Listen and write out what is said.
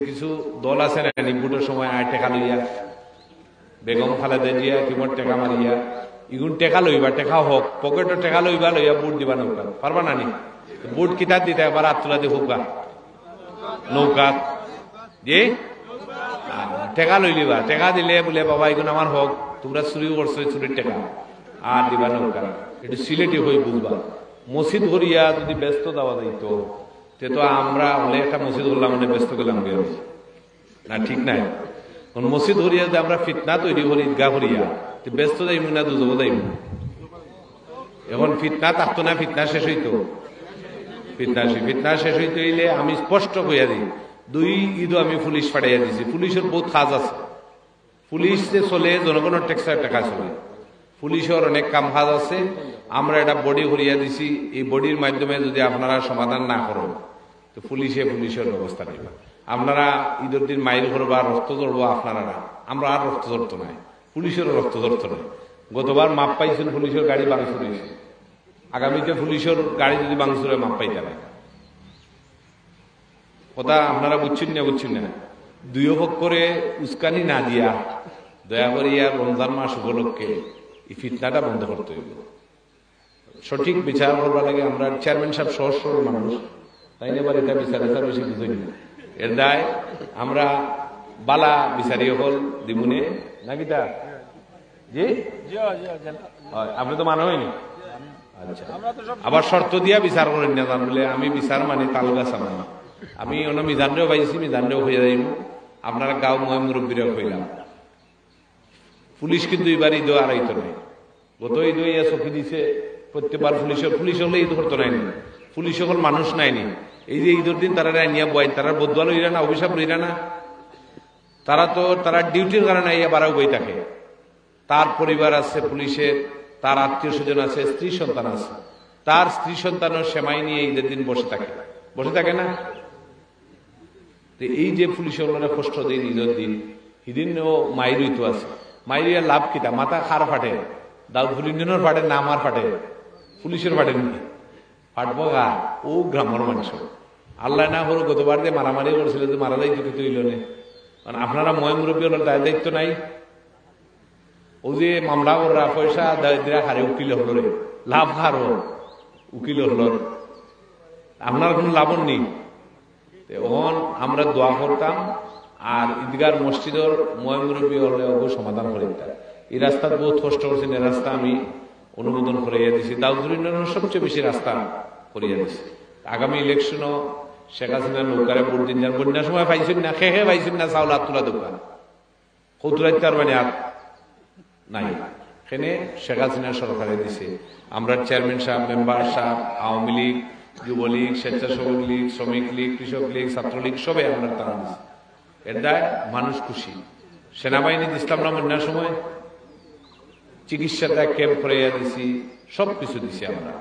কিছু দল আছে না নিপুটের সময় আয় টেকা লইয়া বেগম খালেদা জিয়া কিমর টেকা মারিয়া ইগুন টেকা লইবা টেকা হোক পকেটে টেকা লইবা লইয়া বুট দিবা নৌকা পারবা না নি বুট কিতাব দিতে একবার হাত তুলা দিয়ে হুকা নৌকা জি টেকা লই লিবা টেকা দিলে বলে বাবা এগুন আমার হোক তোমরা চুরি করছো চুরির টেকা আর দিবা নৌকা একটু সিলেটি হয়ে বুঝবা মসজিদ করিয়া যদি ব্যস্ত দেওয়া যাইতো তে তো আমরা হলে একটা মসজিদ করলাম মানে ব্যস্ত গেলাম না ঠিক নাই মসজিদ করিয়া যদি আমরা ফিতনা তৈরি করি ঈদগাহ করিয়া ব্যস্ত যাইব না দুজব যাইব এখন ফিতনা থাকতো না ফিতনা শেষ হইতো ফিতনা শেষ হইতে হইলে আমি স্পষ্ট কইয়া দিই 2 ঈদও আমি পুলিশ পাঠাইয়া দিছি পুলিশের বহুত কাজ আছে পুলিশ যে চলে জনগণের ট্যাক্সের টাকা চলে পুলিশের অনেক কাম কাজ আছে আমরা এটা বডি করিয়া দিছি এই বডির মাধ্যমে যদি আপনারা সমাধান না করেন তো পুলিশের ব্যবস্থা নেবে আপনারা ঈদের দিন মাইল করবা রক্ত ধরবো আপনারা না আমরা আর রক্ত ধরতো নাই পুলিশেরও রক্ত ধরতো না গতবার মাপ পাইছেন পুলিশের গাড়ি বাংসুর হয়েছে আগামীতে পুলিশের গাড়ি যদি বাংসুরে মাপ পাইতে না কথা আপনারা বুঝছেন না দুই পক্ষরে উস্কানি না দিয়া দয়া করে ইয়ার রমজান মাস উপলক্ষে এই ফিতনাটা বন্ধ করতে হইব সঠিক বিচার করবার লাগে আমরা চেয়ারম্যান সাহেব সহজ সরল মানুষ তাই এবার এটা বিচার বেশি বুঝি না এর দায় আমরা বালা বিচারি হল দিমুনে নাকি তা জি আপনি তো মানা হয়নি আচ্ছা আবার শর্ত দিয়া বিচার করেন না জান বলে আমি বিচার মানে তালুকা সামান আমি অন্য মিজানরেও পাইছি মিজানরেও হয়ে যাইব আপনারা গাঁও ময় মুরব্বীরাও হইলাম পুলিশ কিন্তু এবার ঈদ আড়াইতো নাই গত ঈদ চকি দিছে প্রত্যেকবার পুলিশ হলে ঈদ করতো নাই পুলিশ সকল মানুষ নাইনি এই যে ঈদের দিন তারা নিয়ে বয় তারা বদুয়া লইরা না অভিশাপ লইরা না তারা ডিউটির কারণে আইয়া বারাও বই থাকে তার পরিবার আছে পুলিশের তার আত্মীয় স্বজন আছে স্ত্রী সন্তান আছে তার স্ত্রী সন্তানের সেমাই নিয়ে ঈদের দিন বসে থাকে না এই যে পুলিশের কষ্ট দিন ঈদের দিন ইদিন মাইরই তো আছে মাইরিয়া লাভ কিতা মাথা খার ফাটে দাউদুল ইউনিয়নের ফাটে না আমার ফাটে পুলিশের ফাটে নাকি ফাটবো গা ও গ্রামের মানুষ আল্লাহ না হল গতবার যে মারামারি করেছিল যে মারা যাইতো কিছু হইল না কারণ আপনারা ময় মুরব্বী হল তার দায়িত্ব নাই ও যে মামলা ওরা পয়সা দায়িত্রা হারে উকিল হল রে লাভ হার উকিল হল আপনার কোনো লাভ নেই তখন আমরা দোয়া করতাম আর ঈদগার মসজিদের ময় মুরব্বী হলে ওগো সমাধান করে দিতাম এই রাস্তা বহুত কষ্ট করছেন এই রাস্তা আমি অনুমোদন করাইয়া দিছি দাউদুল ইউনিয়নের সবচেয়ে বেশি রাস্তা করিয়া দিছি আগামী ইলেকশনও শেখ হাসিনা নৌকারে ভোট দিন যান বন্যার সময় পাইছেন না খেয়ে পাইছেন না চাউল আতুলা দোকান কৌতুরাই তার মানে আর নাই এখানে শেখ হাসিনা সরকারে দিছে আমরা চেয়ারম্যান সাহেব মেম্বার সাহেব আওয়ামী লীগ যুবলীগ স্বেচ্ছাসেবক লীগ শ্রমিক লীগ কৃষক লীগ ছাত্রলীগ সবাই আমরা তারা দিছি এর দায় মানুষ খুশি সেনাবাহিনী দিছিলাম না বন্যার সময় চিকিৎসাটা ক্যাম্প করাইয়া দিছি সবকিছু দিছি আমরা